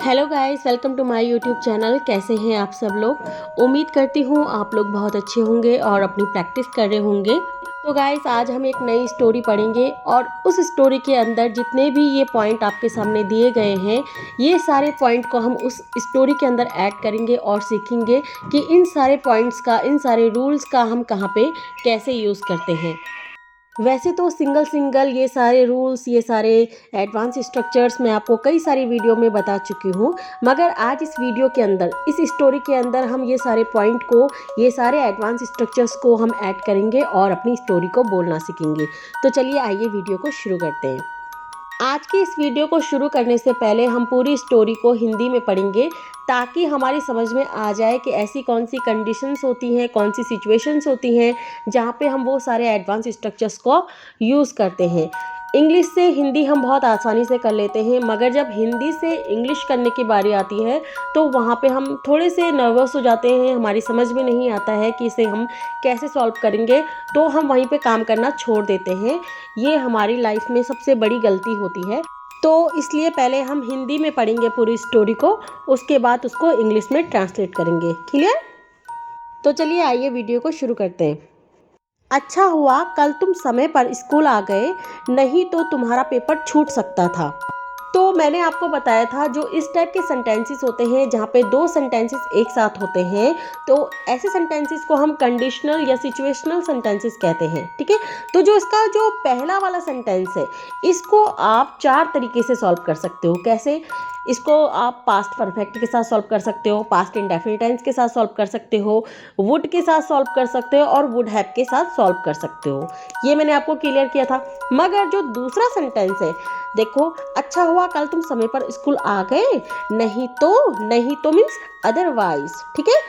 Hello guys, welcome to my YouTube channel. कैसे हैं आप सब लोग। उम्मीद करती हूँ आप लोग बहुत अच्छे होंगे और अपनी प्रैक्टिस कर रहे होंगे। तो गाइस, आज हम एक नई स्टोरी पढ़ेंगे और उस स्टोरी के अंदर जितने भी ये पॉइंट आपके सामने दिए गए हैं, ये सारे पॉइंट को हम उस स्टोरी के अंदर ऐड करेंगे और सीखेंगे कि इन सारे पॉइंट्स का, इन सारे रूल्स का हम कहाँ पे कैसे यूज़ करते हैं। वैसे तो सिंगल सिंगल ये सारे रूल्स, ये सारे एडवांस स्ट्रक्चर्स मैं आपको कई सारी वीडियो में बता चुकी हूँ, मगर आज इस वीडियो के अंदर, इस स्टोरी के अंदर हम ये सारे पॉइंट को, ये सारे एडवांस स्ट्रक्चर्स को हम ऐड करेंगे और अपनी स्टोरी को बोलना सीखेंगे। तो चलिए आइए वीडियो को शुरू करते हैं। आज की इस वीडियो को शुरू करने से पहले हम पूरी स्टोरी को हिंदी में पढ़ेंगे, ताकि हमारी समझ में आ जाए कि ऐसी कौन सी कंडीशंस होती हैं, कौन सी सिचुएशंस होती हैं जहाँ पे हम वो सारे एडवांस स्ट्रक्चर्स को यूज़ करते हैं। इंग्लिश से हिंदी हम बहुत आसानी से कर लेते हैं, मगर जब हिंदी से इंग्लिश करने की बारी आती है तो वहाँ पे हम थोड़े से नर्वस हो जाते हैं, हमारी समझ में नहीं आता है कि इसे हम कैसे सॉल्व करेंगे, तो हम वहीं पे काम करना छोड़ देते हैं। ये हमारी लाइफ में सबसे बड़ी गलती होती है। तो इसलिए पहले हम हिंदी में पढ़ेंगे पूरी स्टोरी को, उसके बाद उसको इंग्लिश में ट्रांसलेट करेंगे। क्लियर? तो चलिए आइए वीडियो को शुरू करते हैं। अच्छा हुआ कल तुम समय पर स्कूल आ गए, नहीं तो तुम्हारा पेपर छूट सकता था। तो मैंने आपको बताया था, जो इस टाइप के सेंटेंसेस होते हैं जहाँ पे दो सेंटेंसेस एक साथ होते हैं, तो ऐसे सेंटेंसेस को हम कंडीशनल या सिचुएशनल सेंटेंसेस कहते हैं। ठीक है, तो जो इसका जो पहला वाला सेंटेंस है, इसको आप चार तरीके से सॉल्व कर सकते हो। कैसे? इसको आप पास्ट परफेक्ट के साथ सॉल्व कर सकते हो, पास्ट इंडेफिनिट टेंस के साथ सॉल्व कर सकते हो, वुड के साथ सॉल्व कर सकते हो और वुड हैव के साथ सॉल्व कर सकते हो। ये मैंने आपको क्लियर किया था। मगर जो दूसरा सेंटेंस है, देखो, अच्छा हुआ कल तुम समय पर स्कूल आ गए, नहीं तो मीन्स अदरवाइज। ठीक है,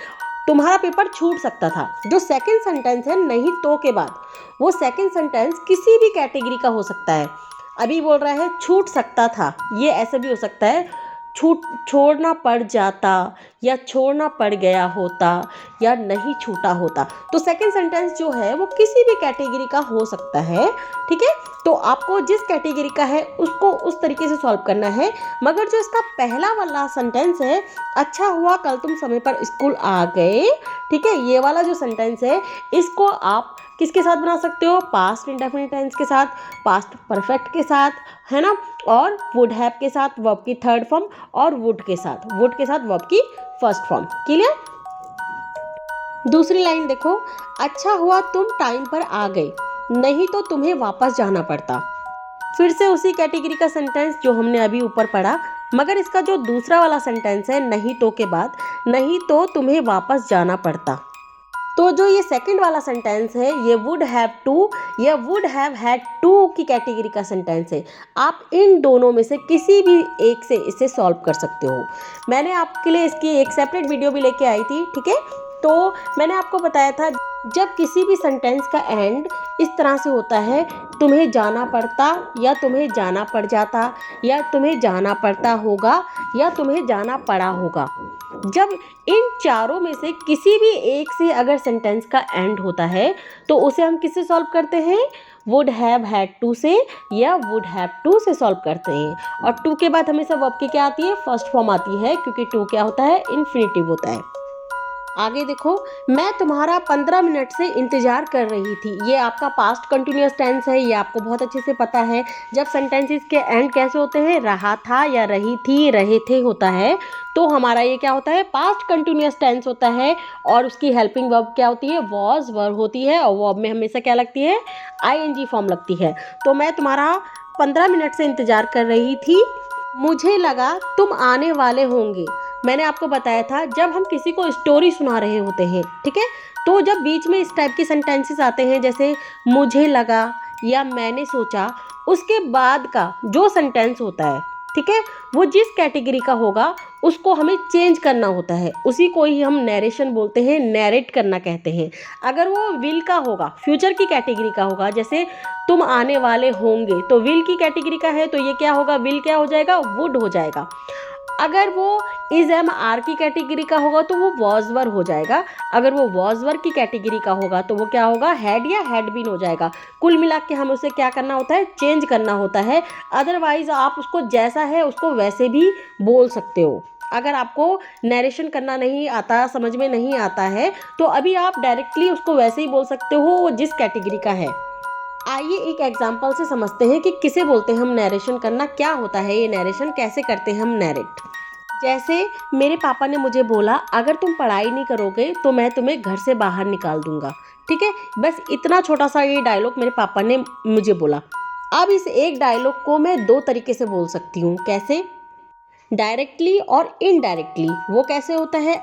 तुम्हारा पेपर छूट सकता था। जो सेकंड सेंटेंस है नहीं तो के बाद, वो सेकंड सेंटेंस किसी भी कैटेगरी का हो सकता है। अभी बोल रहा है छूट सकता था, ये ऐसे भी हो सकता है छोड़ना पड़ जाता, या छोड़ना पड़ गया होता, या नहीं छूटा होता। तो सेकंड सेंटेंस जो है वो किसी भी कैटेगरी का हो सकता है। ठीक है, तो आपको जिस कैटेगरी का है उसको उस तरीके से सॉल्व करना है। मगर जो इसका पहला वाला सेंटेंस है, अच्छा हुआ कल तुम समय पर स्कूल आ गए, ठीक है, ये वाला जो सेंटेंस है, इसको आप किसके साथ बना सकते हो? पास्ट इंडेफिनिट टेंस के साथ, पास्ट परफेक्ट के साथ, है ना, और वुड हैव के साथ वर्ब की थर्ड फॉर्म, और वुड के साथ वर्ब की फर्स्ट फॉर्म। क्लियर? दूसरी लाइन देखो, अच्छा हुआ तुम टाइम पर आ गए, नहीं तो तुम्हें वापस जाना पड़ता। फिर से उसी कैटेगरी का सेंटेंस जो हमने अभी ऊपर पढ़ा, मगर इसका जो दूसरा वाला सेंटेंस है नहीं तो के बाद, नहीं तो तुम्हें वापस जाना पड़ता। तो जो ये सेकंड वाला सेंटेंस है, ये वुड हैव टू या वुड हैव हैड टू की कैटेगरी का सेंटेंस है। आप इन दोनों में से किसी भी एक से इसे सॉल्व कर सकते हो। मैंने आपके लिए इसकी एक सेपरेट वीडियो भी लेके आई थी। ठीक है, तो मैंने आपको बताया था, जब किसी भी सेंटेंस का एंड इस तरह से होता है, तुम्हें जाना पड़ता, या तुम्हें जाना पड़ जाता, या तुम्हें जाना पड़ता होगा, या तुम्हें जाना पड़ा होगा, जब इन चारों में से किसी भी एक से अगर सेंटेंस का एंड होता है, तो उसे हम किससे सॉल्व करते हैं? वुड हैव हैड टू से या वुड हैव टू से सॉल्व करते हैं। और टू के बाद हमेशा वर्ब की क्या आती है? फर्स्ट फॉर्म आती है, क्योंकि टू क्या होता है? इन्फिनिटिव होता है। आगे देखो, मैं तुम्हारा 15 मिनट से इंतजार कर रही थी। ये आपका पास्ट कंटिन्यूअस टेंस है, ये आपको बहुत अच्छे से पता है। जब सेंटेंसेस के एंड कैसे होते हैं? रहा था या रही थी, रहे थे होता है, तो हमारा ये क्या होता है? पास्ट कंटिन्यूअस टेंस होता है। और उसकी हेल्पिंग वर्ब क्या होती है? वॉज वर्ब होती है, और वर्ब में हमेशा क्या लगती है? आईएनजी फॉर्म लगती है। तो मैं तुम्हारा 15 मिनट से इंतजार कर रही थी, मुझे लगा तुम आने वाले होंगे। मैंने आपको बताया था, जब हम किसी को स्टोरी सुना रहे होते हैं, ठीक है, तो जब बीच में इस टाइप के सेंटेंसेस आते हैं, जैसे मुझे लगा या मैंने सोचा, उसके बाद का जो सेंटेंस होता है, ठीक है, वो जिस कैटेगरी का होगा उसको हमें चेंज करना होता है। उसी को ही हम नैरेशन बोलते हैं, नैरेट करना कहते हैं। अगर वो विल का होगा, फ्यूचर की कैटेगरी का होगा, जैसे तुम आने वाले होंगे, तो विल की कैटेगरी का है, तो ये क्या होगा? विल क्या हो जाएगा? वुड हो जाएगा। अगर वो इज एम आर की कैटेगरी का होगा तो वो वॉज वर हो जाएगा। अगर वो वॉज वर की कैटेगरी का होगा तो वो क्या होगा, हैड या हैड बीन हो जाएगा। कुल मिला के हमें उसे क्या करना होता है, चेंज करना होता है। अदरवाइज आप उसको जैसा है उसको वैसे भी बोल सकते हो। अगर आपको नरेशन करना नहीं आता, समझ में नहीं आता है, तो अभी आप डायरेक्टली उसको वैसे ही बोल सकते हो वो जिस कैटेगरी का है। आइए एक एग्जाम्पल से समझते हैं कि किसे बोलते हैं हम नरेशन करना, क्या होता है ये नरेशन, कैसे करते हैं हम नरेट। जैसे मेरे पापा ने मुझे बोला अगर तुम पढ़ाई नहीं करोगे तो मैं तुम्हें घर से बाहर निकाल दूंगा। ठीक है, बस इतना छोटा सा ये डायलॉग मेरे पापा ने मुझे बोला। अब इस एक डायलॉग को मैं दो तरीके से बोल सकती हूँ। कैसे, डायरेक्टली और इनडायरेक्टली। वो कैसे होता है,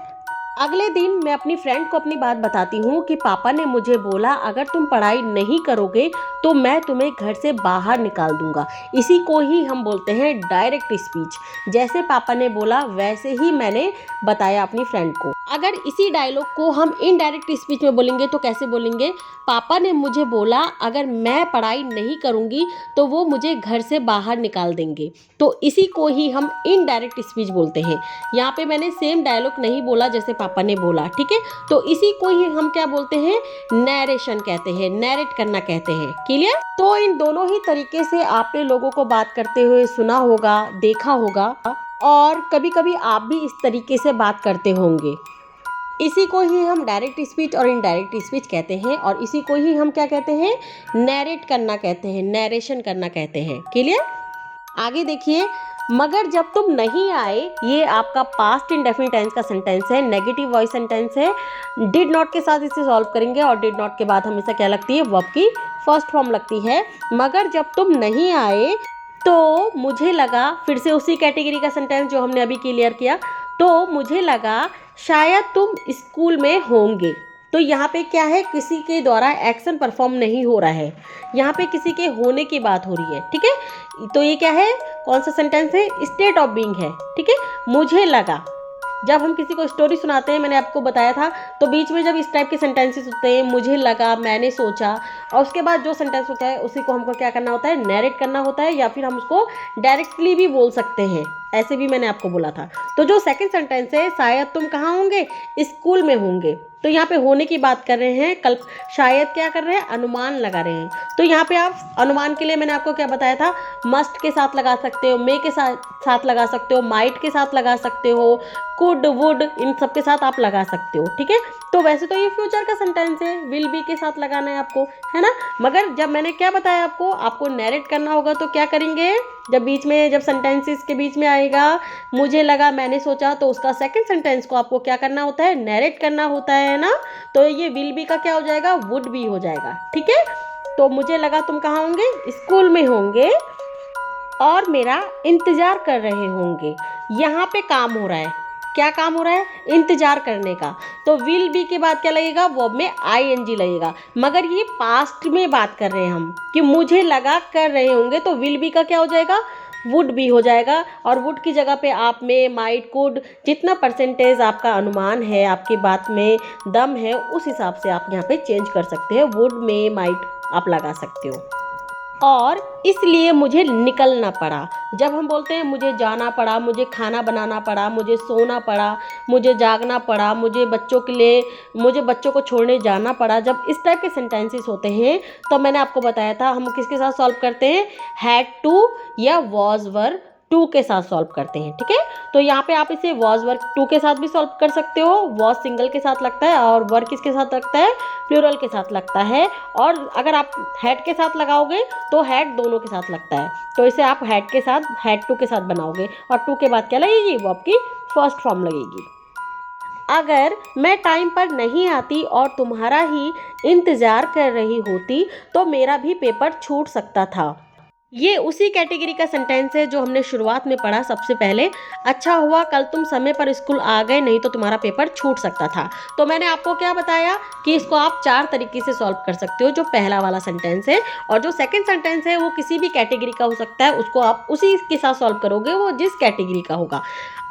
अगले दिन मैं अपनी फ्रेंड को अपनी बात बताती हूँ कि पापा ने मुझे बोला अगर तुम पढ़ाई नहीं करोगे तो मैं तुम्हें घर से बाहर निकाल दूंगा। इसी को ही हम बोलते हैं डायरेक्ट स्पीच। जैसे पापा ने बोला वैसे ही मैंने बताया अपनी फ्रेंड को। अगर इसी डायलॉग को हम इनडायरेक्ट स्पीच में बोलेंगे तो कैसे बोलेंगे, पापा ने मुझे बोला अगर मैं पढ़ाई नहीं करूँगी तो वो मुझे घर से बाहर निकाल देंगे। तो इसी को ही हम इनडायरेक्ट स्पीच बोलते हैं। यहाँ पे मैंने सेम डायलॉग नहीं बोला जैसे पापा ने बोला। ठीक है, तो इसी को ही हम क्या बोलते हैं, नरेशन कहते हैं, नरेट करना कहते हैं। क्लियर। तो इन दोनों ही तरीके से आपने लोगों को बात करते हुए सुना होगा, देखा होगा, और कभी कभी आप भी इस तरीके से बात करते होंगे। इसी को ही हम डायरेक्ट स्पीच और इनडायरेक्ट स्पीच कहते हैं, और इसी को ही हम क्या कहते हैं, नरेट करना कहते हैं, नरेशन करना कहते हैं। क्लियर। आगे देखिए, मगर जब तुम नहीं आए, ये आपका पास्ट इंडेफिनिट टेंस का सेंटेंस है, नेगेटिव वॉइस सेंटेंस है। डिड नॉट के साथ इसे सॉल्व करेंगे, और डिड नॉट के बाद हमेशा क्या लगती है, वर्ब की फर्स्ट फॉर्म लगती है। मगर जब तुम नहीं आए तो मुझे लगा, फिर से उसी कैटेगरी का सेंटेंस जो हमने अभी क्लियर किया, तो मुझे लगा शायद तुम स्कूल में होंगे। तो यहाँ पे क्या है, किसी के द्वारा एक्शन परफॉर्म नहीं हो रहा है, यहाँ पे किसी के होने की बात हो रही है। ठीक है, तो ये क्या है, कौन सा सेंटेंस है, स्टेट ऑफ बीइंग है। ठीक है, मुझे लगा। जब हम किसी को स्टोरी सुनाते हैं, मैंने आपको बताया था, तो बीच में जब इस टाइप के सेंटेंसेस होते हैं, मुझे लगा, मैंने सोचा, और उसके बाद जो सेंटेंस होता है उसी को हमको क्या करना होता है, नरेट करना होता है, या फिर हम उसको डायरेक्टली भी बोल सकते हैं, ऐसे भी मैंने आपको बोला था। तो जो सेकंड सेंटेंस है, शायद तुम कहाँ होंगे, स्कूल में होंगे, तो यहाँ पे होने की बात कर रहे हैं, कल शायद क्या कर रहे हैं, अनुमान लगा रहे हैं। तो यहाँ पे आप अनुमान के लिए मैंने आपको क्या बताया था, मस्ट के साथ लगा सकते हो, मे के साथ लगा सकते हो, माइट के साथ लगा सकते हो, कुड, वुड, इन सब के साथ आप लगा सकते हो। ठीक है, तो वैसे तो ये फ्यूचर का सेंटेंस है, विल बी के साथ लगाना है आपको, है ना। मगर जब मैंने क्या बताया आपको नरेट करना होगा तो क्या करेंगे, जब बीच में, जब सेंटेंसेस के बीच में आएगा मुझे लगा, मैंने सोचा, तो उसका सेकंड सेंटेंस को आपको क्या करना होता है, नरेट करना होता है ना। तो ये विल बी का क्या हो जाएगा, वुड बी हो जाएगा। ठीक है, तो मुझे लगा तुम कहाँ होंगे, स्कूल में होंगे और मेरा इंतजार कर रहे होंगे। यहाँ पे काम हो रहा है, क्या काम हो रहा है, इंतजार करने का। तो विल बी के बाद क्या लगेगा, वर्ब में आईएनजी लगेगा। मगर ये पास्ट में बात कर रहे हैं हम, कि मुझे लगा कर रहे होंगे, तो विल बी का क्या हो जाएगा, वुड भी हो जाएगा। और वुड की जगह पे आप में, माइट, कुड, जितना परसेंटेज आपका अनुमान है, आपकी बात में दम है, उस हिसाब से आप यहाँ पे चेंज कर सकते हैं, वुड में माइट आप लगा सकते हो। और इसलिए मुझे निकलना पड़ा। जब हम बोलते हैं मुझे जाना पड़ा, मुझे खाना बनाना पड़ा, मुझे सोना पड़ा, मुझे जागना पड़ा, मुझे बच्चों के लिए, मुझे बच्चों को छोड़ने जाना पड़ा, जब इस टाइप के सेंटेंसेस होते हैं तो मैंने आपको बताया था हम किसके साथ सॉल्व करते हैं, हैड टू या वॉज वर टू के साथ सॉल्व करते हैं। ठीक है, तो यहाँ पे आप इसे वॉज वर्क टू के साथ भी सॉल्व कर सकते हो। वॉज सिंगल के साथ लगता है और वर्क किसके साथ लगता है, प्लूरल के साथ लगता है। और अगर आप हैड के साथ लगाओगे तो हैड दोनों के साथ लगता है, तो इसे आप हैड के साथ, हैड टू के साथ बनाओगे, और टू के बाद क्या लगेगी, वो आपकी फर्स्ट फॉर्म लगेगी। अगर मैं टाइम पर नहीं आती और तुम्हारा ही इंतज़ार कर रही होती तो मेरा भी पेपर छूट सकता था। ये उसी कैटेगरी का सेंटेंस है जो हमने शुरुआत में पढ़ा सबसे पहले, अच्छा हुआ कल तुम समय पर स्कूल आ गए, नहीं तो तुम्हारा पेपर छूट सकता था। तो मैंने आपको क्या बताया कि इसको आप 4 तरीके से सॉल्व कर सकते हो, जो पहला वाला सेंटेंस है। और जो सेकंड सेंटेंस है वो किसी भी कैटेगरी का हो सकता है, उसको आप उसी के साथ सॉल्व करोगे, वो जिस कैटेगरी का होगा।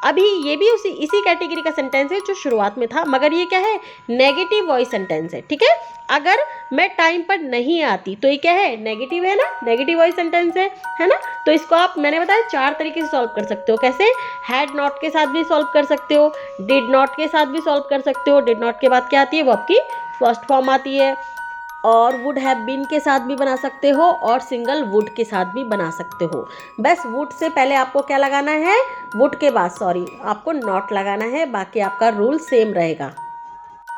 अभी ये भी इसी कैटेगरी का सेंटेंस है जो शुरुआत में था, मगर ये क्या है, नेगेटिव वॉइस सेंटेंस है। ठीक है, अगर मैं टाइम पर नहीं आती तो ये क्या है, नेगेटिव है ना, नेगेटिव वॉइस सेंटेंस है ना। तो इसको आप, मैंने बताया, 4 तरीके से सॉल्व कर सकते हो। कैसे, हैड नॉट के साथ भी सॉल्व कर सकते हो, डिड नॉट के साथ भी सॉल्व कर सकते हो। डिड नॉट के बाद क्या आती है, वो आपकी फर्स्ट फॉर्म आती है। और वुड हैव बीन के साथ भी बना सकते हो और सिंगल वुड के साथ भी बना सकते हो। बस वुड से पहले आपको क्या लगाना है, वुड के बाद सॉरी आपको नॉट लगाना है, बाकी आपका रूल सेम रहेगा।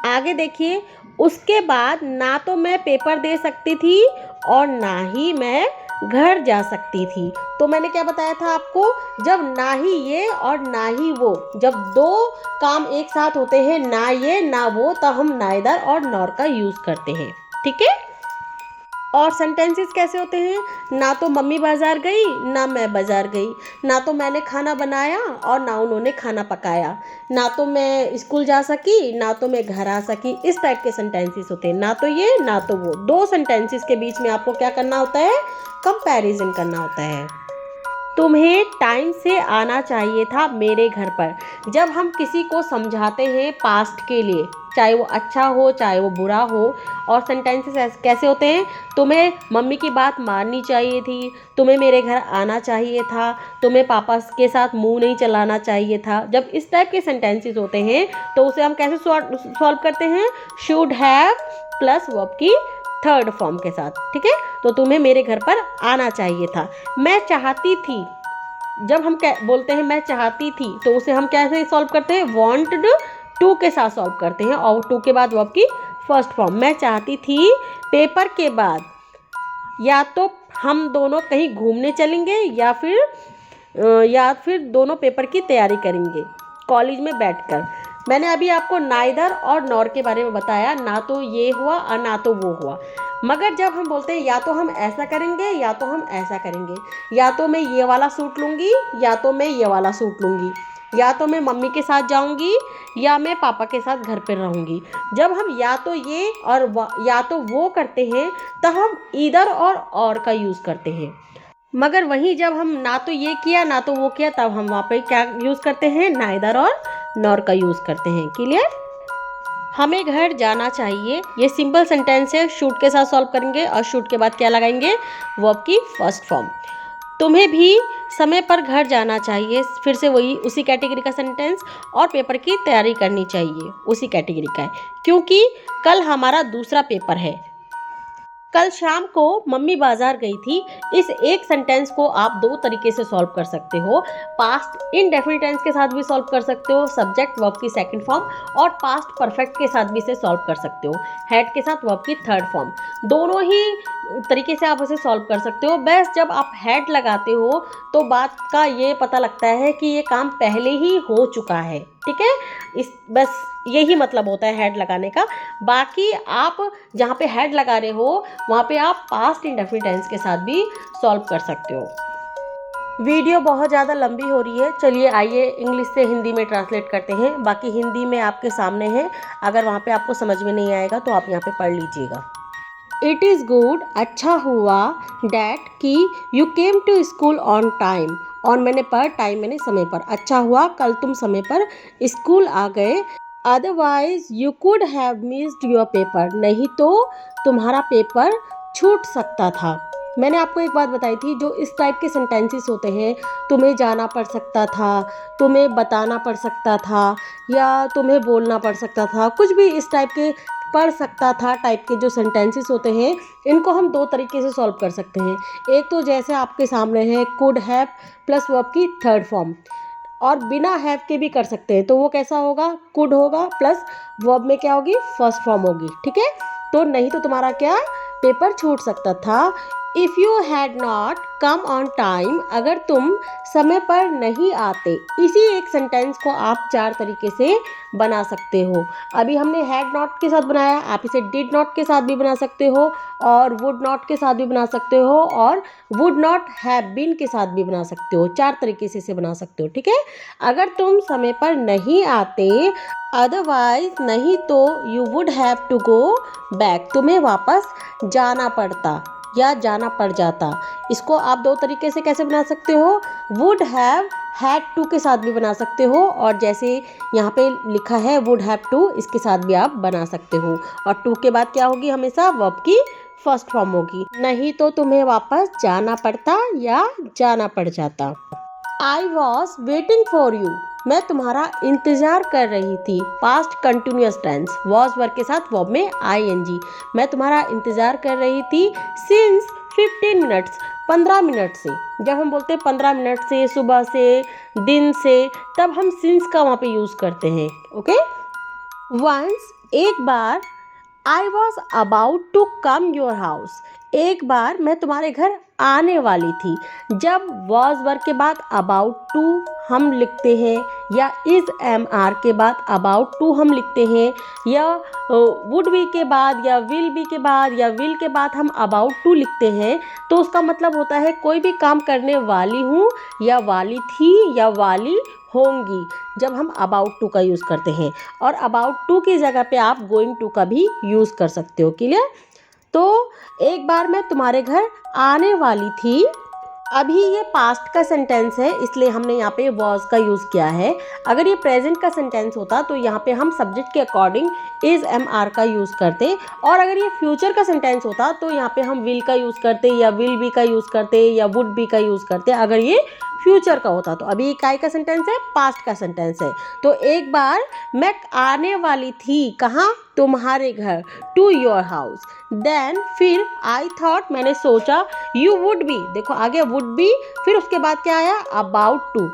आगे देखिए, उसके बाद ना तो मैं पेपर दे सकती थी और ना ही मैं घर जा सकती थी। तो मैंने क्या बताया था आपको, जब ना ही ये और ना ही वो, जब दो काम एक साथ होते हैं, ना ये ना वो, तो हम नाइदर और नॉर का यूज करते हैं। ठीक है, और सेंटेंसेस कैसे होते हैं, ना तो मम्मी बाजार गई ना मैं बाजार गई, ना तो मैंने खाना बनाया और ना उन्होंने खाना पकाया, ना तो मैं स्कूल जा सकी ना तो मैं घर आ सकी। इस टाइप के सेंटेंसेस होते हैं, ना तो ये ना तो वो। दो सेंटेंसेस के बीच में आपको क्या करना होता है, कंपैरिजन करना होता है। तुम्हें टाइम से आना चाहिए था मेरे घर पर। जब हम किसी को समझाते हैं पास्ट के लिए, चाहे वो अच्छा हो चाहे वो बुरा हो, और सेंटेंसेस कैसे होते हैं, तुम्हें मम्मी की बात माननी चाहिए थी, तुम्हें मेरे घर आना चाहिए था, तुम्हें पापा के साथ मुंह नहीं चलाना चाहिए था। जब इस टाइप के सेंटेंसेस होते हैं तो उसे हम कैसे सॉल्व करते हैं, शुड हैव प्लस वर्ब की थर्ड फॉर्म के साथ। ठीक है, तो तुम्हें मेरे घर पर आना चाहिए था। मैं चाहती थी, जब हम बोलते हैं मैं चाहती थी, तो उसे हम कैसे सॉल्व करते हैं, वांटेड टू के साथ सॉल्व करते हैं, और टू के बाद वर्ब की फर्स्ट फॉर्म। मैं चाहती थी पेपर के बाद या तो हम दोनों कहीं घूमने चलेंगे या फिर दोनों पेपर की तैयारी करेंगे कॉलेज में बैठकर। मैंने अभी आपको नाइदर और नॉर के बारे में बताया, ना तो ये हुआ और ना तो वो हुआ। मगर जब हम बोलते हैं या तो हम ऐसा करेंगे या तो हम ऐसा करेंगे, या तो मैं ये वाला सूट लूँगी या तो मैं ये वाला सूट लूँगी, या तो मैं मम्मी के साथ जाऊँगी या मैं पापा के साथ घर पर रहूँगी, जब हम या तो ये और या तो वो करते हैं तब हम ईदर और का यूज़ करते हैं। मगर वहीं जब हम ना तो ये किया ना तो वो किया, तब हम वहाँ पे क्या यूज़ करते हैं, नाइदर और नॉर का यूज़ करते हैं। क्लियर, हमें घर जाना चाहिए, ये सिंपल सेंटेंस है, शूट के साथ सॉल्व करेंगे और शूट के बाद क्या लगाएंगे, वर्ब की फर्स्ट फॉर्म। तुम्हें भी समय पर घर जाना चाहिए, फिर से वही उसी कैटेगरी का सेंटेंस, और पेपर की तैयारी करनी चाहिए, उसी कैटेगरी का है, क्योंकि कल हमारा दूसरा पेपर है। कल शाम को मम्मी बाजार गई थी। इस एक सेंटेंस को आप दो तरीके से सॉल्व कर सकते हो, पास्ट इंडेफिनिट टेंस के साथ भी सॉल्व कर सकते हो, सब्जेक्ट वर्ब की सेकंड फॉर्म, और पास्ट परफेक्ट के साथ भी इसे सॉल्व कर सकते हो, हैड के साथ वर्ब की थर्ड फॉर्म। दोनों ही तरीके से आप इसे सॉल्व कर सकते हो। बस जब आप हैड लगाते हो तो बात का ये पता लगता है कि ये काम पहले ही हो चुका है। ठीक है, इस बस यही मतलब होता है हैड लगाने का। बाकी आप जहाँ पे हैड लगा रहे हो वहाँ पे आप पास्ट इंडेफिनिट टेंस के साथ भी सॉल्व कर सकते हो। वीडियो बहुत ज़्यादा लंबी हो रही है, चलिए आइए इंग्लिश से हिंदी में ट्रांसलेट करते हैं। बाकी हिंदी में आपके सामने है, अगर वहाँ पे आपको समझ में नहीं आएगा तो आप यहाँ पे पढ़ लीजिएगा। इट इज़ गुड, अच्छा हुआ, डैट कि you came to school on time. On मैंने पर, टाइम मैंने समय पर। अच्छा हुआ कल तुम समय पर स्कूल आ गए। Otherwise you could have missed your paper, नहीं तो तुम्हारा पेपर छूट सकता था। मैंने आपको एक बात बताई थी, जो इस टाइप के सेंटेंसेस होते हैं, तुम्हें जाना पड़ सकता था, तुम्हें बताना पड़ सकता था, या तुम्हें बोलना पड़ सकता था, कुछ भी इस टाइप के पढ़ सकता था टाइप के जो सेंटेंसेस होते हैं, इनको हम दो तरीके से सॉल्व कर सकते हैं। एक तो जैसे आपके सामने है, कुड हैव प्लस वर्ब की थर्ड फॉर्म, और बिना हैव के भी कर सकते हैं। तो वो कैसा होगा, कुड होगा प्लस वर्ब में क्या होगी, फर्स्ट फॉर्म होगी। ठीक है, तो नहीं तो तुम्हारा क्या, पेपर छूट सकता था। If you had not come on time, अगर तुम समय पर नहीं आते। इसी एक सेंटेंस को आप चार तरीके से बना सकते हो। अभी हमने हैड नॉट के साथ बनाया, आप इसे डिड नॉट के साथ भी बना सकते हो, और वुड नॉट के साथ भी बना सकते हो, और वुड नॉट हैव बीन के साथ भी बना सकते हो। चार तरीके से इसे बना सकते हो। ठीक है, अगर तुम समय पर नहीं आते, अदरवाइज नहीं तो you would have to go back, तुम्हें वापस जाना पड़ता या जाना पड़ जाता। इसको आप दो तरीके से कैसे बना सकते हो, वुड हैव हैड टू के साथ भी बना सकते हो, और जैसे यहाँ पे लिखा है वुड हैव टू, इसके साथ भी आप बना सकते हो। और टू के बाद क्या होगी, हमेशा वर्ब की फर्स्ट फॉर्म होगी, नहीं तो तुम्हें वापस जाना पड़ता या जाना पड़ जाता। I was waiting for you, मैं तुम्हारा इंतजार कर रही थी। Past continuous tense, was verb के साथ वर्ब में ing, मैं तुम्हारा इंतजार कर रही थी सिंस 15 मिनट्स, 15 मिनट से। जब हम बोलते हैं 15 मिनट से, सुबह से, दिन से, तब हम सिंस का वहाँ पे यूज़ करते हैं। ओके, वंस, एक बार, I was about to come your house, एक बार मैं तुम्हारे घर आने वाली थी। जब वॉज वर्ब के बाद अबाउट टू हम लिखते हैं, या इज एम आर के बाद अबाउट टू हम लिखते हैं, या वुड बी के बाद, या विल बी के बाद, या विल के बाद हम अबाउट टू लिखते हैं, तो उसका मतलब होता है कोई भी काम करने वाली हूँ, या वाली थी, या वाली होंगी, जब हम अबाउट टू का यूज़ करते हैं। और अबाउट टू की जगह पे आप गोइंग टू का भी यूज़ कर सकते हो। क्लियर? तो एक बार मैं तुम्हारे घर आने वाली थी, अभी ये पास्ट का सेंटेंस है, इसलिए हमने यहाँ पे वॉज का यूज़ किया है। अगर ये प्रेजेंट का सेंटेंस होता तो यहाँ पे हम सब्जेक्ट के अकॉर्डिंग इज एम आर का यूज़ करते, और अगर ये फ्यूचर का सेंटेंस होता तो यहाँ पे हम विल का यूज़ करते, या विल बी का यूज़ करते, या वुड बी का यूज़ करते, अगर ये फ्यूचर का होता। तो अभी काय का सेंटेंस है, पास्ट का सेंटेंस है। तो एक बार मैं आने वाली थी, कहाँ, तुम्हारे घर, टू योर हाउस। देन, फिर, आई थॉट, मैंने सोचा, यू वुड बी, देखो आगे वुड बी, फिर उसके बाद क्या आया, अबाउट टू,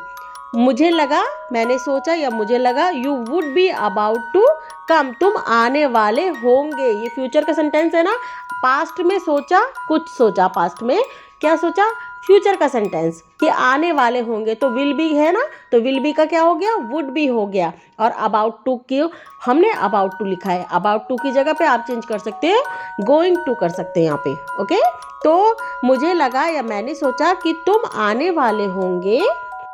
मुझे लगा, मैंने सोचा या मुझे लगा, you would be about to come, तुम आने वाले होंगे। ये फ्यूचर का सेंटेंस है ना, पास्ट में सोचा, कुछ सोचा, पास्ट में क्या सोचा, फ्यूचर का सेंटेंस कि आने वाले होंगे, तो विल बी है ना, तो विल बी का क्या हो गया, वुड बी हो गया। और अबाउट टू की हमने अबाउट टू लिखा है, अबाउट टू की जगह पे आप चेंज कर सकते हैं, गोइंग टू कर सकते हैं यहाँ पे। ओके, तो मुझे लगा या मैंने सोचा कि तुम आने वाले होंगे,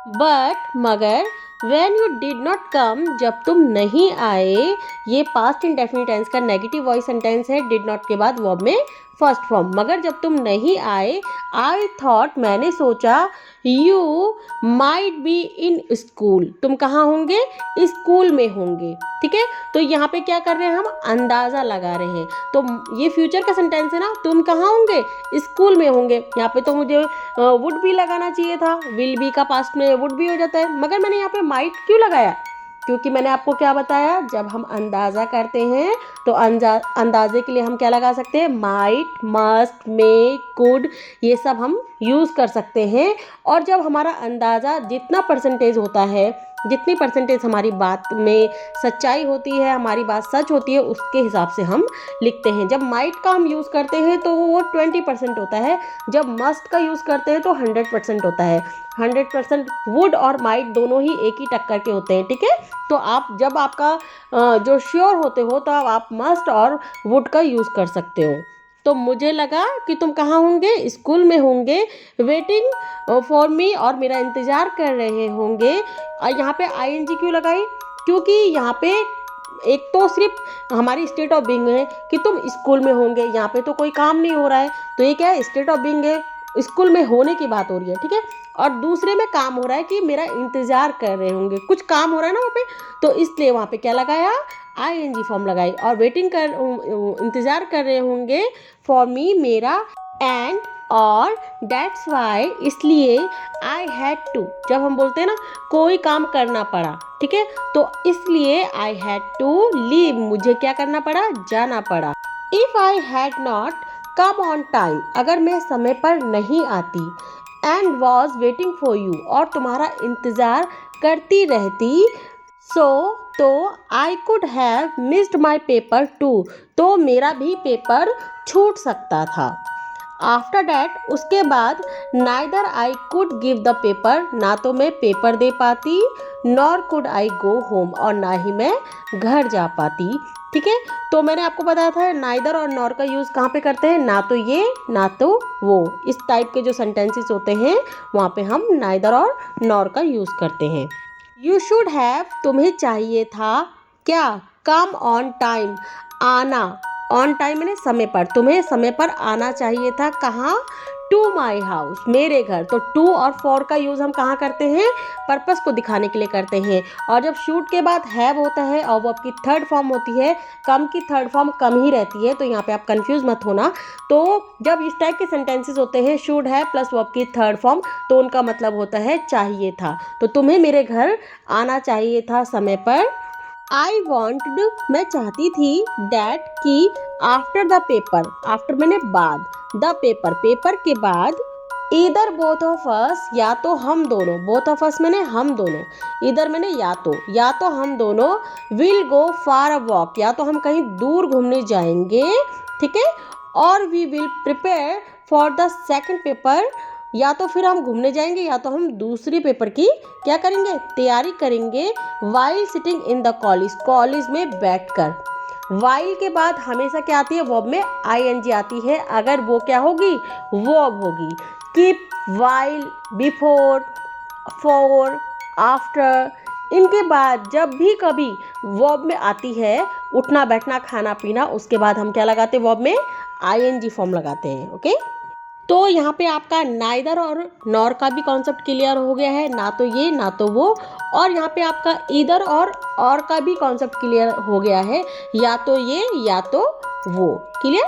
बट, मगर, when you did not come, जब तुम नहीं आए, ये पास्ट इंडेफिनिट टेंस का नेगेटिव वॉइस सेंटेंस है, डिड नॉट के बाद वर्ब में फर्स्ट फॉर्म, मगर जब तुम नहीं आए, आई थॉट, मैंने सोचा, you might be in school, तुम कहाँ होंगे, स्कूल में होंगे। ठीक है, तो यहाँ पे क्या कर रहे हैं, हम अंदाज़ा लगा रहे हैं। तो ये फ्यूचर का सेंटेंस है ना, तुम कहाँ होंगे, स्कूल में होंगे। यहाँ पे तो मुझे वुड बी लगाना चाहिए था, विल बी का पास्ट में वुड बी हो जाता है, मगर मैंने यहाँ पे माइट क्यों लगाया, क्योंकि मैंने आपको क्या बताया, जब हम अंदाज़ा करते हैं तो अंदाजे के लिए हम क्या लगा सकते हैं, माइट, मस्ट, मे, कुड, ये सब हम यूज़ कर सकते हैं। और जब हमारा अंदाज़ा जितना परसेंटेज होता है, जितनी परसेंटेज हमारी बात में सच्चाई होती है, हमारी बात सच होती है, उसके हिसाब से हम लिखते हैं। जब माइट का हम यूज़ करते हैं तो वो 20% होता है, जब मस्ट का यूज़ करते हैं तो 100% होता है। 100% वुड और माइट दोनों ही एक ही टक्कर के होते हैं। ठीक है, तो आप जब आपका जो श्योर होते हो तो आप मस्ट और वुड का यूज़ कर सकते हो। तो मुझे लगा कि तुम कहाँ होंगे, स्कूल में होंगे, वेटिंग फॉर मी, और मेरा इंतज़ार कर रहे होंगे। और यहाँ पे ing क्यों लगाई, क्योंकि यहाँ पे एक तो सिर्फ हमारी स्टेट ऑफ बीइंग है कि तुम स्कूल में होंगे, यहाँ पे तो कोई काम नहीं हो रहा है, तो ये क्या है, स्टेट ऑफ बीइंग है, स्कूल में होने की बात हो रही है। ठीक है, और दूसरे में काम हो रहा है कि मेरा इंतज़ार कर रहे होंगे, कुछ काम हो रहा है ना वहाँ पे, तो इसलिए वहाँ पे क्या लगाया, ing फॉर्म लगाई। और वेटिंग कर, इंतज़ार कर रहे होंगे, फॉर मी, मेरा, एंड, और, दैट्स वाई, इसलिए, आई हैड टू, जब हम बोलते हैं ना कोई काम करना पड़ा, ठीक है, तो इसलिए आई हैड टू लीव, मुझे क्या करना पड़ा, जाना पड़ा। If I had not come on time, अगर मैं समय पर नहीं आती, and was waiting for you, और तुम्हारा इंतज़ार करती रहती, तो I could have missed my paper two, तो मेरा भी पेपर छूट सकता था। आफ्टर डैट, उसके बाद, neither I could give the paper, ना तो मैं पेपर दे पाती, nor could I go home, और ना ही मैं घर जा पाती। ठीक है, तो मैंने आपको बताया था नाइदर और नॉर का यूज़ कहाँ पे करते हैं, ना तो ये ना तो वो, इस टाइप के जो सेंटेंसेस होते हैं वहाँ पे हम नाइदर और नॉर का यूज़ करते हैं। यू शुड हैव, तुम्हें चाहिए था, क्या, कम ऑन टाइम, आना, ऑन टाइम मैंने समय पर, तुम्हें समय पर आना चाहिए था, कहाँ, टू माई हाउस, मेरे घर। तो टू और फॉर का यूज़ हम कहाँ करते हैं? पर्पस को दिखाने के लिए करते हैं। और जब शूड के बाद हैव होता है और वो आपकी थर्ड फॉर्म होती है, कम की थर्ड फॉर्म कम ही रहती है, तो यहाँ पे आप कंफ्यूज मत होना। तो जब इस टाइप के सेंटेंसेस होते हैं शुड है प्लस वो आपकी थर्ड फॉर्म, तो उनका मतलब होता है चाहिए था। तो तुम्हें मेरे घर आना चाहिए था समय पर। आई वॉन्टड, मैं चाहती थी, डैट की आफ्टर द पेपर, आफ्टर मैंने बाद, द पेपर पेपर के बाद, इधर बोथ ऑफ अस या तो हम दोनों, बोथ ऑफ अस मैंने हम दोनों, इधर मैंने या तो हम दोनों, will go far a walk या तो हम कहीं दूर घूमने जाएंगे, ठीक है, और we will prepare for the second paper, या तो फिर हम घूमने जाएंगे या तो हम दूसरी पेपर की क्या करेंगे? तैयारी करेंगे। While sitting in the college, college में बैठकर। वाइल के बाद हमेशा क्या आती है? वर्ब में आईएनजी आती है। अगर वो क्या होगी? वर्ब होगी। Keep, while, before, for, after, इनके बाद जब भी कभी वर्ब में आती है उठना बैठना खाना पीना, उसके बाद हम क्या लगाते हैं? वर्ब में आईएनजी फॉर्म लगाते हैं। ओके, तो यहाँ पे आपका नाइदर और नॉर का भी कॉन्सेप्ट क्लियर हो गया है, ना तो ये ना तो वो। और यहाँ पे आपका इधर और का भी कॉन्सेप्ट क्लियर हो गया है, या तो ये या तो वो। Clear?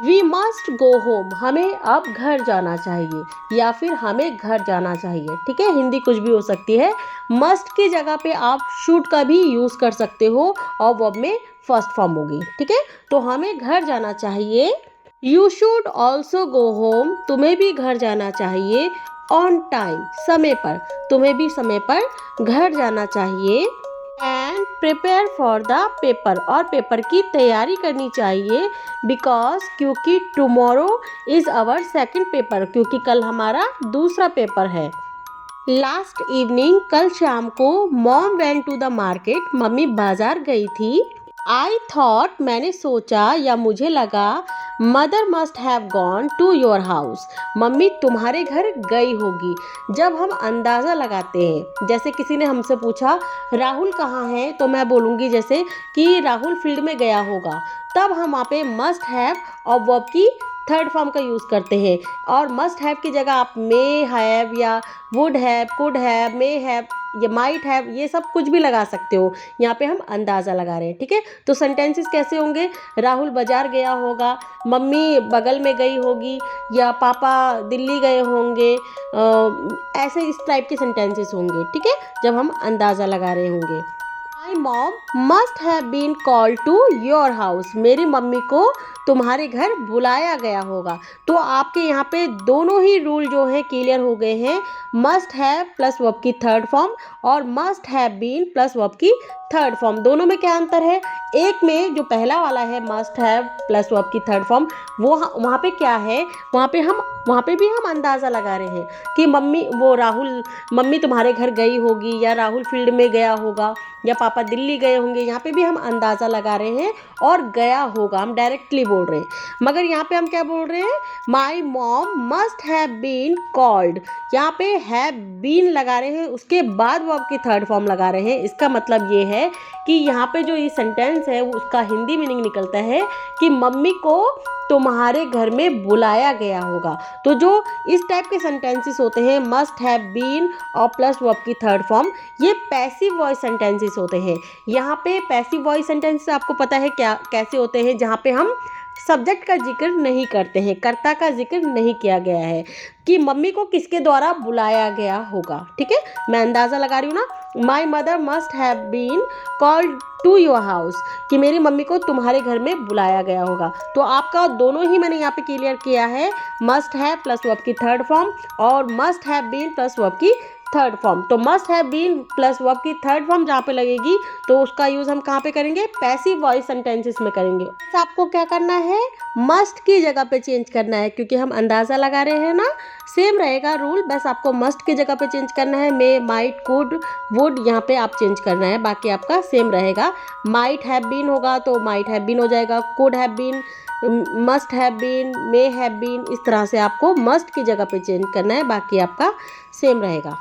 We must go home, हमें अब घर जाना चाहिए या फिर हमें घर जाना चाहिए, ठीक है। हिंदी कुछ भी हो सकती है। मस्ट की जगह पे आप शुड का भी यूज़ कर सकते हो और वर्ब में फर्स्ट फॉर्म होगी, ठीक है। तो हमें घर जाना चाहिए। You should also go home, तुम्हें भी घर जाना चाहिए। ऑन टाइम, समय पर, तुम्हें भी समय पर घर जाना चाहिए। And prepare for the paper, और पेपर की तैयारी करनी चाहिए। बिकॉज, क्योंकि tomorrow is our second paper, क्योंकि कल हमारा दूसरा पेपर है। लास्ट इवनिंग, कल शाम को, mom went to the market, mummy बाजार गई थी। आई थॉट, मैंने सोचा या मुझे लगा, mother must have gone to your house, mummy तुम्हारे घर गई होगी। जब हम अंदाज़ा लगाते हैं, जैसे किसी ने हमसे पूछा राहुल कहाँ है, तो मैं बोलूँगी जैसे कि राहुल फील्ड में गया होगा, तब हम वहाँ पे मस्ट हैव और वर्ब की थर्ड फॉर्म का यूज़ करते हैं। और मस्ट हैव की जगह आप मे हैव या would have, could have, may have या माइट हैव, ये सब कुछ भी लगा सकते हो। यहाँ पे हम अंदाज़ा लगा रहे हैं, ठीक है। तो सेंटेंसेस कैसे होंगे? राहुल बाजार गया होगा, मम्मी बगल में गई होगी, या पापा दिल्ली गए होंगे, ऐसे इस टाइप के सेंटेंसेस होंगे, ठीक है, जब हम अंदाज़ा लगा रहे होंगे। My mom must have been called to your house, मेरी मम्मी को तुम्हारे घर बुलाया गया होगा। तो आपके यहाँ पे दोनों ही रूल जो हैं क्लियर हो गए हैं। मस्ट हैव प्लस वर्ब की थर्ड फॉर्म और must have been plus verb की थर्ड फॉर्म, दोनों में क्या अंतर है? एक में जो पहला वाला है मस्ट हैव प्लस वर्ब की थर्ड फॉर्म, वो वहाँ पे क्या है? वहाँ पे भी हम अंदाज़ा लगा रहे हैं कि मम्मी तुम्हारे घर गई होगी, या राहुल फील्ड में गया होगा, या पापा दिल्ली गए होंगे। यहाँ पे भी हम अंदाज़ा लगा रहे हैं और गया होगा हम डायरेक्टली बोल रहे हैं। मगर यहाँ पे हम क्या बोल रहे हैं? My mom must have been called, यहाँ पे हैव बीन लगा रहे हैं, उसके बाद वो आपकी थर्ड फॉर्म लगा रहे हैं। इसका मतलब ये है कि यहाँ पे जो ये सेंटेंस है उसका हिंदी मीनिंग निकलता है कि मम्मी को तुम्हारे घर में बुलाया गया होगा। तो जो इस टाइप के सेंटेंसेस होते हैं मस्ट हैव बीन और प्लस वर्ब की थर्ड फॉर्म, ये पैसिव वॉइस सेंटेंसेस होते हैं। यहाँ पे पैसिव वॉइस सेंटेंसेस आपको पता है क्या कैसे होते हैं? जहाँ पे हम सब्जेक्ट का जिक्र नहीं करते हैं, कर्ता का जिक्र नहीं किया गया है कि मम्मी को किसके द्वारा बुलाया गया होगा, ठीक है। मैं अंदाज़ा लगा रही हूँ ना, my mother must have been called to your house, कि मेरी मम्मी को तुम्हारे घर में बुलाया गया होगा। तो आपका दोनों ही मैंने यहाँ पे क्लियर किया है, मस्ट हैव प्लस वर्ब की थर्ड फॉर्म और must have been plus verb की थर्ड फॉर्म। तो must have been plus verb की थर्ड फॉर्म जहाँ पे लगेगी तो उसका यूज़ हम कहाँ पे करेंगे? पैसिव वॉइस सेंटेंसेस में करेंगे। तो आपको क्या करना है? मस्ट की जगह पे चेंज करना है, क्योंकि हम अंदाज़ा लगा रहे हैं ना। सेम रहेगा रूल, बस आपको मस्ट की जगह पे चेंज करना है। मे, माइट, कुड, वुड यहाँ पे आप चेंज करना है, बाकी आपका सेम रहेगा। माइट हैव बीन होगा तो माइट हैव बीन हो जाएगा, could have been, must have been, may have been, इस तरह से आपको मस्ट की जगह पे चेंज करना है, बाकी आपका सेम रहेगा।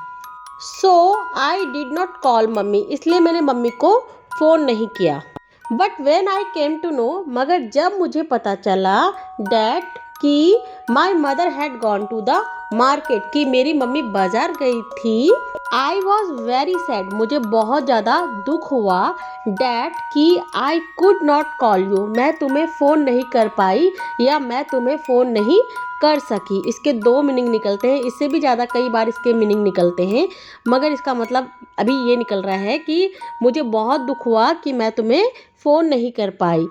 So I did not call mummy, इसलिए मैंने मम्मी को फ़ोन नहीं किया। But when I came to know, मगर जब मुझे पता चला, डैट कि my mother had gone to the market, कि मेरी मम्मी बाजार गई थी। आई वॉज वेरी सैड, मुझे बहुत ज़्यादा दुख हुआ। डैट, कि आई कुड नॉट कॉल यू, मैं तुम्हें फ़ोन नहीं कर पाई या मैं तुम्हें फ़ोन नहीं कर सकी। इसके दो मीनिंग निकलते हैं, इससे भी ज़्यादा कई बार इसके मीनिंग निकलते हैं, मगर इसका मतलब अभी ये निकल रहा है कि मुझे बहुत दुख हुआ कि मैं तुम्हें फ़ोन नहीं कर पाई।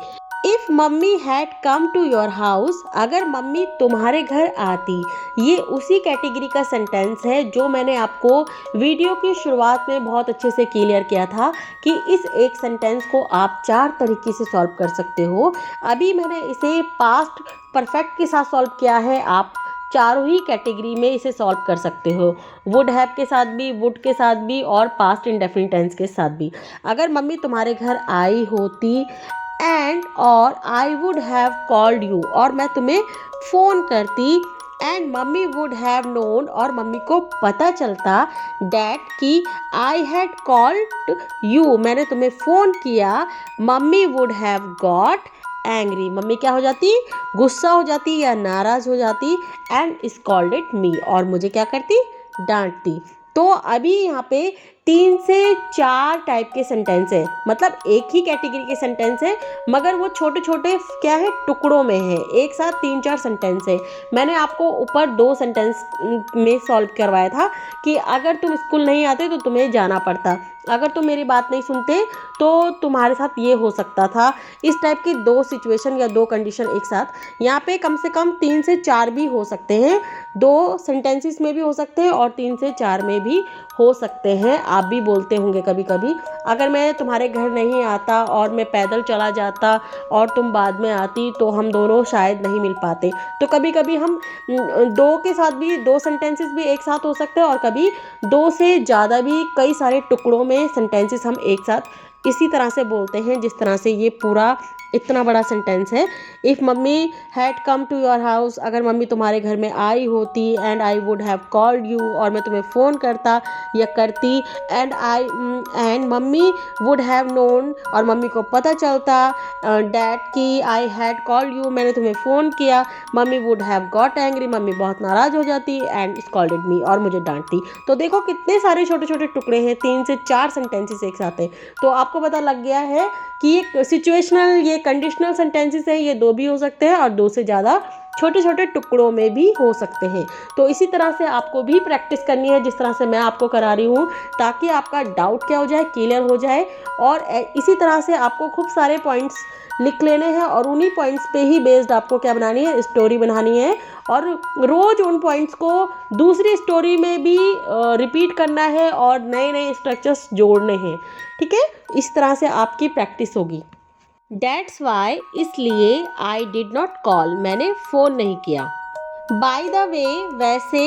If mummy had come to your house, अगर मम्मी तुम्हारे घर आती, ये उसी कैटेगरी का सेंटेंस है जो मैंने आपको वीडियो की शुरुआत में बहुत अच्छे से क्लियर किया था कि इस एक सेंटेंस को आप 4 तरीके से सॉल्व कर सकते हो। अभी मैंने इसे पास्ट परफेक्ट के साथ सॉल्व किया है, आप चारों ही कैटेगरी में इसे सॉल्व कर सकते हो, वुड हैव के साथ भी, वुड के साथ भी और पास्ट इंडेफिनिट टेंस के साथ भी। अगर मम्मी तुम्हारे घर आई होती एंड और आई वुड हैव कॉल्ड यू, और मैं तुम्हें फ़ोन करती, and mummy would have known, और मम्मी को पता चलता, डैट, कि आई हैड कॉल्ड यू, मैंने तुम्हें फ़ोन किया, mummy would have got angry, mummy क्या हो जाती, गुस्सा हो जाती या नाराज़ हो जाती, एंड स्कॉल्डेड मी, और मुझे क्या करती, डांटती। तो अभी यहाँ पे 3 से 4 टाइप के सेंटेंस है, मतलब एक ही कैटेगरी के सेंटेंस है, मगर वो छोटे छोटे क्या है, टुकड़ों में है, एक साथ 3-4 सेंटेंस है। मैंने आपको ऊपर 2 सेंटेंस में सॉल्व करवाया था कि अगर तुम स्कूल नहीं आते तो तुम्हें जाना पड़ता, अगर तुम मेरी बात नहीं सुनते तो तुम्हारे साथ ये हो सकता था। इस टाइप की 2 सिचुएशन या 2 कंडीशन एक साथ, यहाँ पे कम से कम 3 से 4 भी हो सकते हैं, 2 सेंटेंसेस में भी हो सकते हैं और 3 से 4 में भी हो सकते हैं। आप भी बोलते होंगे कभी कभी, अगर मैं तुम्हारे घर नहीं आता और मैं पैदल चला जाता और तुम बाद में आती तो हम दोनों शायद नहीं मिल पाते। तो कभी कभी हम 2 के साथ भी 2 सेंटेंसेस भी एक साथ हो सकते हैं और कभी 2 से ज़्यादा भी कई सारे टुकड़ों में सेंटेंसेस हम एक साथ इसी तरह से बोलते हैं जिस तरह से ये पूरा इतना बड़ा सेंटेंस है। If mummy had come to your house, अगर मम्मी तुम्हारे घर में आई होती, and I would have called you, और मैं तुम्हें फ़ोन करता या करती, and mummy would have known, और मम्मी को पता चलता, डैट, कि आई हैड कॉल्ड यू, मैंने तुम्हें फ़ोन किया, mummy would have got angry, mummy बहुत नाराज़ हो जाती, एंड स्कॉल्डेड मी, और मुझे डांटती। तो देखो कितने सारे छोटे छोटे टुकड़े हैं, 3 से 4 सेंटेंसेस एक साथ हैं। तो आपको पता लग गया है कि ये सिचुएशनल, ये कंडीशनल सेंटेंसेस हैं, ये 2 भी हो सकते हैं और 2 से ज़्यादा छोटे छोटे टुकड़ों में भी हो सकते हैं। तो इसी तरह से आपको भी प्रैक्टिस करनी है जिस तरह से मैं आपको करा रही हूँ, ताकि आपका डाउट क्या हो जाए, क्लियर हो जाए। और इसी तरह से आपको खूब सारे पॉइंट्स लिख लेने हैं और उन्हीं पॉइंट्स पे ही बेस्ड आपको क्या बनानी है, स्टोरी बनानी है, और रोज़ उन पॉइंट्स को दूसरी स्टोरी में भी रिपीट करना है और नए नए स्ट्रक्चर्स जोड़ने हैं। ठीक है, इस तरह से आपकी प्रैक्टिस होगी। That's why, इसलिए I did not call, मैंने फ़ोन नहीं किया। By the way, वैसे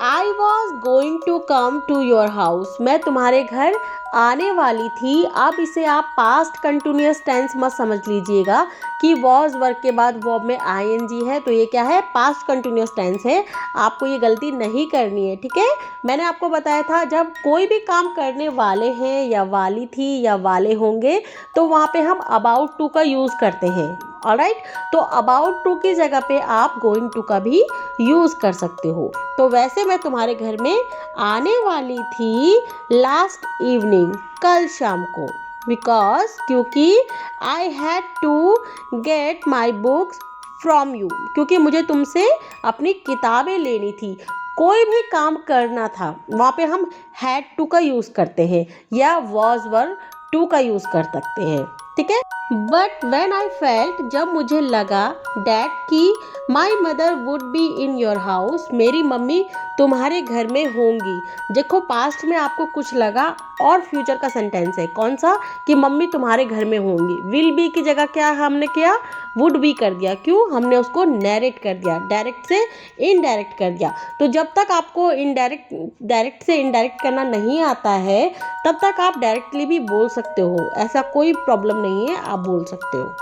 I was going to come to your house, मैं तुम्हारे घर आने वाली थी। अब इसे आप पास्ट कंटिन्यूअस टेंस मत समझ लीजिएगा कि was वर्ब के बाद वर्ब में ing है, तो ये क्या है, पास्ट कंटिन्यूअस टेंस है। आपको ये गलती नहीं करनी है, ठीक है। मैंने आपको बताया था जब कोई भी काम करने वाले हैं या वाली थी या वाले होंगे तो वहाँ पे हम अबाउट टू का यूज़ करते हैं। ऑलराइट, तो अबाउट टू की जगह पे आप गोइंग टू का भी यूज़ कर सकते हो। तो वैसे मैं तुम्हारे घर में आने वाली थी लास्ट इवनिंग, कल शाम को, बिकॉज क्योंकि I had to get my books from you, क्योंकि मुझे तुमसे अपनी किताबें लेनी थी। कोई भी काम करना था, वहाँ पे हम हैड टू का यूज़ करते हैं या वॉज वर टू का यूज़ कर सकते हैं, ठीक है। बट वेन आई फेल्ट, जब मुझे लगा, डैट, कि my mother would be in your house, मेरी मम्मी तुम्हारे घर में होंगी। देखो पास्ट में आपको कुछ लगा और फ्यूचर का सेंटेंस है कौन सा, कि मम्मी तुम्हारे घर में होंगी। विल बी की जगह क्या हमने किया, वुड बी कर दिया। क्यों, हमने उसको नैरेट कर दिया, डायरेक्ट से इनडायरेक्ट कर दिया। तो जब तक आपको डायरेक्ट से इनडायरेक्ट करना नहीं आता है तब तक आप डायरेक्टली भी बोल सकते हो, ऐसा कोई प्रॉब्लम नहीं है, आप बोल सकते हो।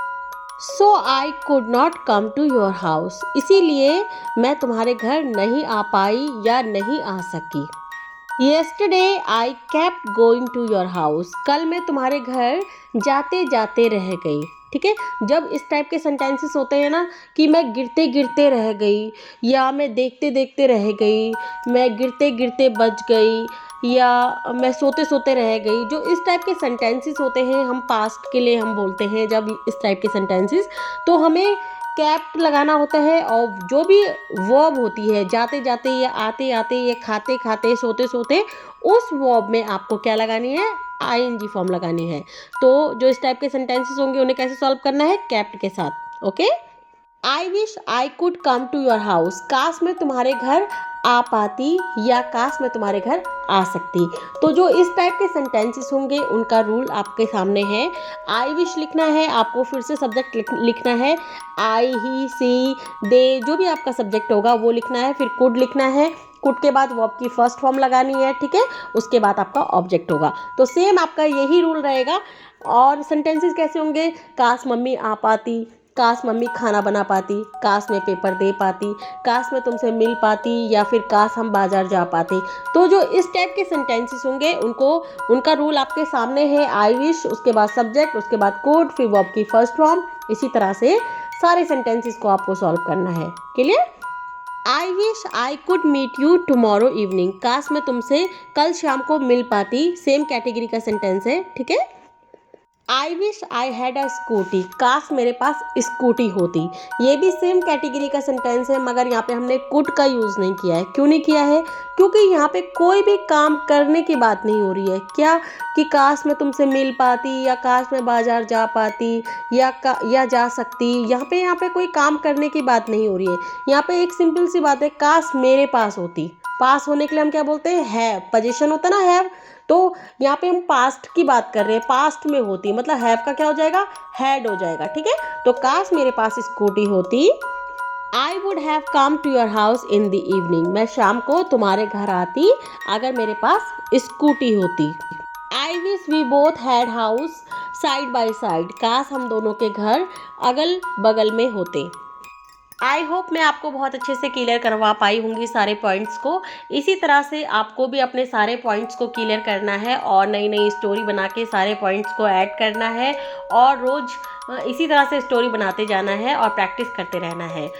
So I could not come to your house, इसीलिए मैं तुम्हारे घर नहीं आ पाई या नहीं आ सकी। Yesterday I kept going to your house, कल मैं तुम्हारे घर जाते जाते रह गई। ठीक है। जब इस टाइप के सेंटेंसेस होते हैं ना कि मैं गिरते गिरते रह गई, या मैं देखते देखते रह गई, मैं गिरते गिरते बच गई, या मैं सोते सोते रह गई, जो इस टाइप के सेंटेंसेस होते हैं हम पास्ट के लिए हम बोलते हैं। जब इस टाइप के सेंटेंसेस, तो हमें कैप्ट लगाना होता है, और जो भी वर्ब होती है, जाते जाते या आते आते या खाते खाते सोते सोते, उस वर्ब में आपको क्या लगानी है, आईएनजी फॉर्म लगानी है। तो जो इस टाइप के सेंटेंसेस होंगे उन्हें कैसे सॉल्व करना है, कैप्ट के साथ। Okay. I wish I could come to your house, काश मैं तुम्हारे घर आ पाती, या काश मैं तुम्हारे घर आ सकती। तो जो इस टाइप के सेंटेंसेस होंगे उनका रूल आपके सामने है। आई विश लिखना है आपको, फिर से सब्जेक्ट लिखना है, आई ही सी दे, जो भी आपका सब्जेक्ट होगा वो लिखना है, फिर कुड लिखना है, कुड के बाद वर्ब की फर्स्ट फॉर्म लगानी है, ठीक है। उसके बाद आपका ऑब्जेक्ट होगा। तो सेम आपका यही रूल रहेगा। और सेंटेंसेस कैसे होंगे, काश मम्मी आ पाती, काश मम्मी खाना बना पाती, काश मैं पेपर दे पाती, काश मैं तुमसे मिल पाती, या फिर काश हम बाजार जा पाते। तो जो इस टाइप के सेंटेंसेस होंगे उनका रूल आपके सामने है। आई विश, उसके बाद सब्जेक्ट, उसके बाद कोड, फिर वर्ब की फर्स्ट फॉर्म। इसी तरह से सारे सेंटेंसेस को आपको सॉल्व करना है। Clear. I wish I could meet you tomorrow evening, काश मैं तुमसे कल शाम को मिल पाती, सेम कैटेगरी का सेंटेंस है, ठीक है। आई wish I had a scooty, काश मेरे पास स्कूटी होती, ये भी सेम कैटेगरी का सेंटेंस है, मगर यहाँ पे हमने कुड का यूज़ नहीं किया है। क्यों नहीं किया है, क्योंकि यहाँ पे कोई भी काम करने की बात नहीं हो रही है। क्या कि काश मैं तुमसे मिल पाती, या काश मैं बाजार जा पाती, या जा सकती। यहाँ पे कोई काम करने की बात नहीं हो रही है। यहाँ पे एक सिंपल सी बात है, काश मेरे पास होती। पास होने के लिए हम क्या बोलते हैं, हैव, पोजीशन होता है ना, हैव। तो यहाँ पे हम पास्ट की बात कर रहे हैं, पास्ट में होती, मतलब हैव का क्या हो जाएगा, हैड हो जाएगा, ठीक है। तो काश मेरे पास स्कूटी होती। I would have come to your house in the evening, मैं शाम को तुम्हारे घर आती अगर मेरे पास स्कूटी होती। I wish we both had house side by side, काश हम दोनों के घर अगल बगल में होते। आई होप मैं आपको बहुत अच्छे से क्लियर करवा पाई होंगी सारे पॉइंट्स को। इसी तरह से आपको भी अपने सारे पॉइंट्स को क्लियर करना है, और नई नई स्टोरी बना के सारे पॉइंट्स को ऐड करना है, और रोज़ इसी तरह से स्टोरी बनाते जाना है और प्रैक्टिस करते रहना है।